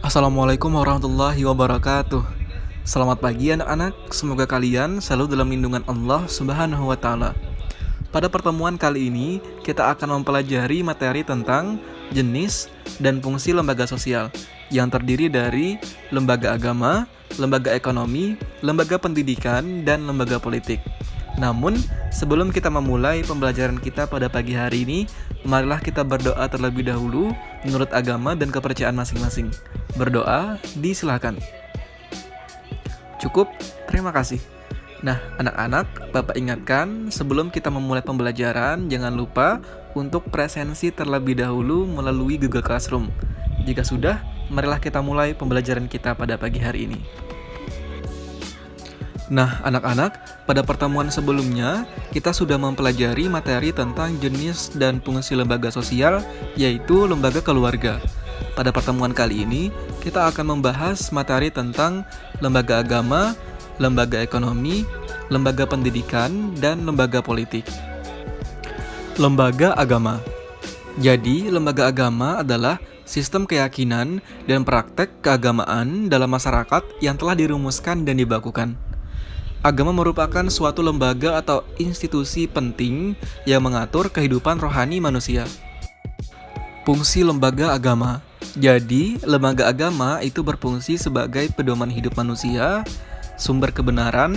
Assalamualaikum warahmatullahi wabarakatuh. Selamat pagi anak-anak, semoga kalian selalu dalam lindungan Allah Subhanahu wa Ta'ala. Pada pertemuan kali ini, kita akan mempelajari materi tentang jenis dan fungsi lembaga sosial yang terdiri dari lembaga agama, lembaga ekonomi, lembaga pendidikan, dan lembaga politik. Namun, sebelum kita memulai pembelajaran kita pada pagi hari ini, marilah kita berdoa terlebih dahulu menurut agama dan kepercayaan masing-masing. Berdoa, disilakan. Cukup, terima kasih. Nah, anak-anak, Bapak ingatkan sebelum kita memulai pembelajaran, jangan lupa untuk presensi terlebih dahulu melalui Google Classroom. Jika sudah, marilah kita mulai pembelajaran kita pada pagi hari ini. Nah, anak-anak, pada pertemuan sebelumnya, kita sudah mempelajari materi tentang jenis dan fungsi lembaga sosial, yaitu lembaga keluarga. Pada pertemuan kali ini, kita akan membahas materi tentang lembaga agama, lembaga ekonomi, lembaga pendidikan, dan lembaga politik. Lembaga agama. Jadi, lembaga agama adalah sistem keyakinan dan praktek keagamaan dalam masyarakat yang telah dirumuskan dan dibakukan. Agama merupakan suatu lembaga atau institusi penting yang mengatur kehidupan rohani manusia. Fungsi lembaga agama. Jadi, lembaga agama itu berfungsi sebagai pedoman hidup manusia, sumber kebenaran,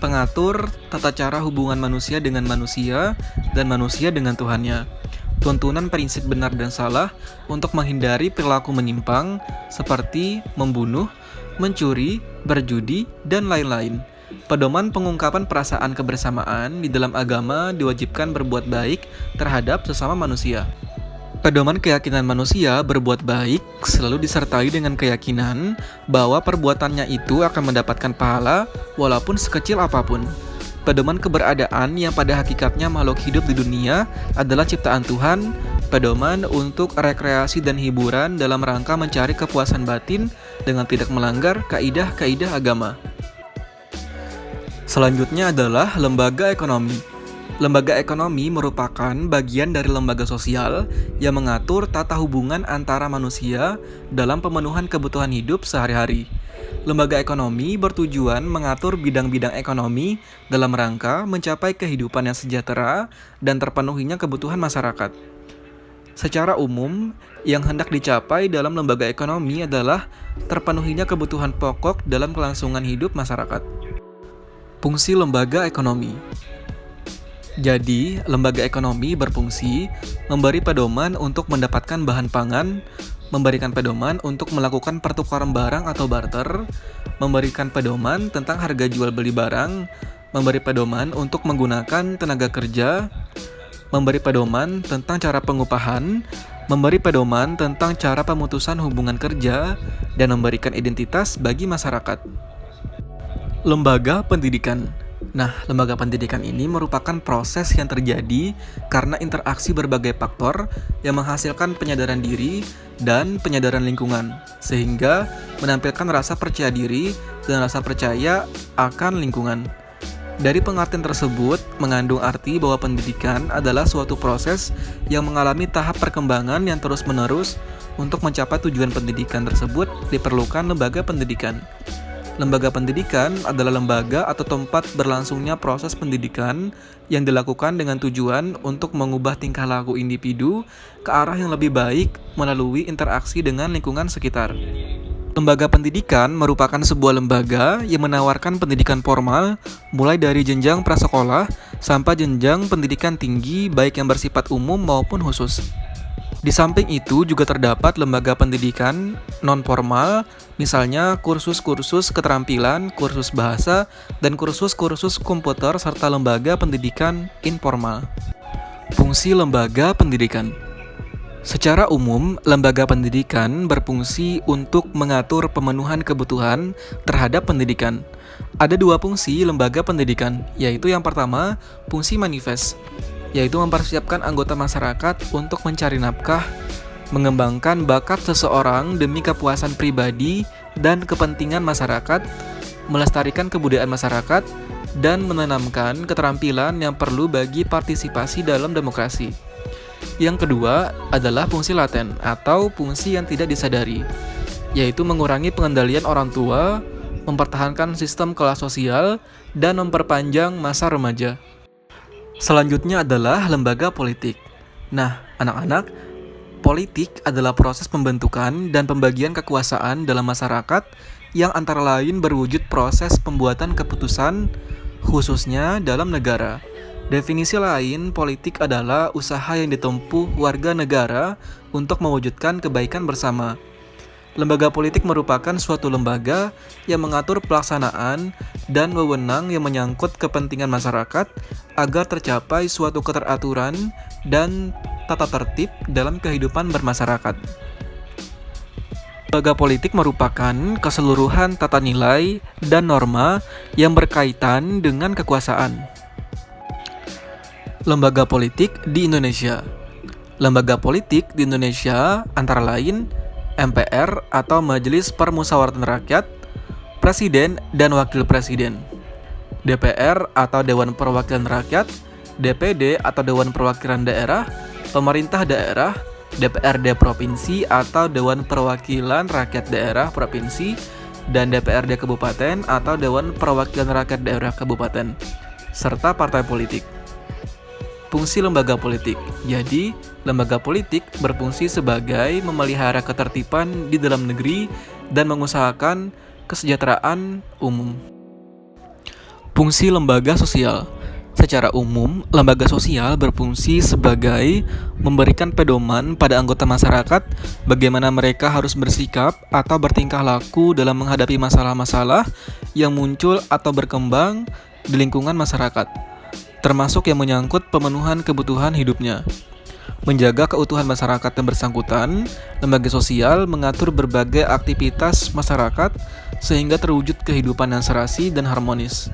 pengatur tata cara hubungan manusia dengan manusia, dan manusia dengan Tuhannya. Tuntunan prinsip benar dan salah untuk menghindari perilaku menyimpang seperti membunuh, mencuri, berjudi, dan lain-lain. Pedoman pengungkapan perasaan kebersamaan di dalam agama diwajibkan berbuat baik terhadap sesama manusia. Pedoman keyakinan manusia berbuat baik selalu disertai dengan keyakinan bahwa perbuatannya itu akan mendapatkan pahala walaupun sekecil apapun. Pedoman keberadaan yang pada hakikatnya makhluk hidup di dunia adalah ciptaan Tuhan. Pedoman untuk rekreasi dan hiburan dalam rangka mencari kepuasan batin dengan tidak melanggar kaidah-kaidah agama. Selanjutnya adalah lembaga ekonomi. Lembaga ekonomi merupakan bagian dari lembaga sosial yang mengatur tata hubungan antara manusia dalam pemenuhan kebutuhan hidup sehari-hari. Lembaga ekonomi bertujuan mengatur bidang-bidang ekonomi dalam rangka mencapai kehidupan yang sejahtera dan terpenuhinya kebutuhan masyarakat. Secara umum, yang hendak dicapai dalam lembaga ekonomi adalah terpenuhinya kebutuhan pokok dalam kelangsungan hidup masyarakat. Fungsi lembaga ekonomi. Jadi, lembaga ekonomi berfungsi memberi pedoman untuk mendapatkan bahan pangan, memberikan pedoman untuk melakukan pertukaran barang atau barter, memberikan pedoman tentang harga jual beli barang, memberi pedoman untuk menggunakan tenaga kerja, memberi pedoman tentang cara pengupahan, memberi pedoman tentang cara pemutusan hubungan kerja, dan memberikan identitas bagi masyarakat. Lembaga pendidikan. Nah, lembaga pendidikan ini merupakan proses yang terjadi karena interaksi berbagai faktor yang menghasilkan penyadaran diri dan penyadaran lingkungan, sehingga menampilkan rasa percaya diri dan rasa percaya akan lingkungan. Dari pengertian tersebut, mengandung arti bahwa pendidikan adalah suatu proses yang mengalami tahap perkembangan yang terus-menerus. Untuk mencapai tujuan pendidikan tersebut, diperlukan lembaga pendidikan. Lembaga pendidikan adalah lembaga atau tempat berlangsungnya proses pendidikan yang dilakukan dengan tujuan untuk mengubah tingkah laku individu ke arah yang lebih baik melalui interaksi dengan lingkungan sekitar. Lembaga pendidikan merupakan sebuah lembaga yang menawarkan pendidikan formal mulai dari jenjang prasekolah sampai jenjang pendidikan tinggi baik yang bersifat umum maupun khusus. Di samping itu juga terdapat lembaga pendidikan non-formal, misalnya kursus-kursus keterampilan, kursus bahasa, dan kursus-kursus komputer serta lembaga pendidikan informal. Fungsi lembaga pendidikan. Secara umum, lembaga pendidikan berfungsi untuk mengatur pemenuhan kebutuhan terhadap pendidikan. Ada dua fungsi lembaga pendidikan, yaitu yang pertama, fungsi manifest, yaitu mempersiapkan anggota masyarakat untuk mencari nafkah, mengembangkan bakat seseorang demi kepuasan pribadi dan kepentingan masyarakat, melestarikan kebudayaan masyarakat, dan menanamkan keterampilan yang perlu bagi partisipasi dalam demokrasi. Yang kedua adalah fungsi laten atau fungsi yang tidak disadari, yaitu mengurangi pengendalian orang tua, mempertahankan sistem kelas sosial, dan memperpanjang masa remaja. Selanjutnya adalah lembaga politik. Nah, anak-anak, politik adalah proses pembentukan dan pembagian kekuasaan dalam masyarakat yang antara lain berwujud proses pembuatan keputusan, khususnya dalam negara. Definisi lain, politik adalah usaha yang ditempuh warga negara untuk mewujudkan kebaikan bersama. Lembaga politik merupakan suatu lembaga yang mengatur pelaksanaan dan wewenang yang menyangkut kepentingan masyarakat agar tercapai suatu keteraturan dan tata tertib dalam kehidupan bermasyarakat. Lembaga politik merupakan keseluruhan tata nilai dan norma yang berkaitan dengan kekuasaan. Lembaga politik di Indonesia. Lembaga politik di Indonesia antara lain MPR atau Majelis Permusyawaratan Rakyat, Presiden dan Wakil Presiden, DPR atau Dewan Perwakilan Rakyat, DPD atau Dewan Perwakilan Daerah, Pemerintah Daerah, DPRD Provinsi atau Dewan Perwakilan Rakyat Daerah Provinsi, dan DPRD Kabupaten atau Dewan Perwakilan Rakyat Daerah Kabupaten, serta partai politik. Fungsi lembaga politik. Jadi, lembaga politik berfungsi sebagai memelihara ketertiban di dalam negeri dan mengusahakan kesejahteraan umum. Fungsi lembaga sosial. Secara umum, lembaga sosial berfungsi sebagai memberikan pedoman pada anggota masyarakat bagaimana mereka harus bersikap atau bertingkah laku dalam menghadapi masalah-masalah yang muncul atau berkembang di lingkungan masyarakat, termasuk yang menyangkut pemenuhan kebutuhan hidupnya. Menjaga keutuhan masyarakat yang bersangkutan, lembaga sosial mengatur berbagai aktivitas masyarakat sehingga terwujud kehidupan yang serasi dan harmonis.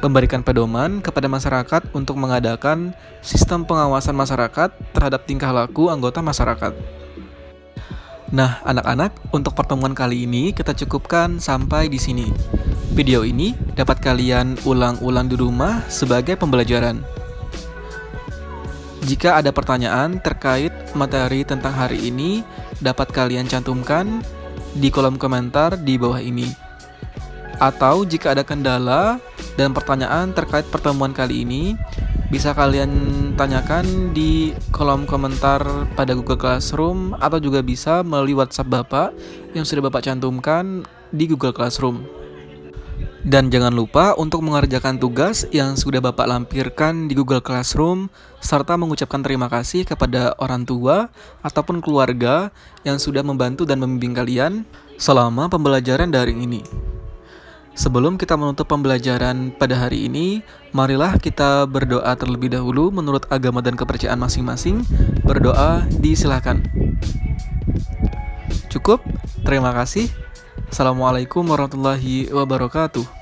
Memberikan pedoman kepada masyarakat untuk mengadakan sistem pengawasan masyarakat terhadap tingkah laku anggota masyarakat. Nah, anak-anak, untuk pertemuan kali ini kita cukupkan sampai di sini. Video ini dapat kalian ulang-ulang di rumah sebagai pembelajaran. Jika ada pertanyaan terkait materi tentang hari ini, dapat kalian cantumkan di kolom komentar di bawah ini. Atau jika ada kendala dan pertanyaan terkait pertemuan kali ini, bisa kalian tanyakan di kolom komentar pada Google Classroom atau juga bisa melalui WhatsApp Bapak yang sudah Bapak cantumkan di Google Classroom. Dan jangan lupa untuk mengerjakan tugas yang sudah Bapak lampirkan di Google Classroom, serta mengucapkan terima kasih kepada orang tua ataupun keluarga yang sudah membantu dan membimbing kalian selama pembelajaran daring ini. Sebelum kita menutup pembelajaran pada hari ini, marilah kita berdoa terlebih dahulu menurut agama dan kepercayaan masing-masing. Berdoa disilahkan. Cukup, terima kasih. Assalamualaikum warahmatullahi wabarakatuh.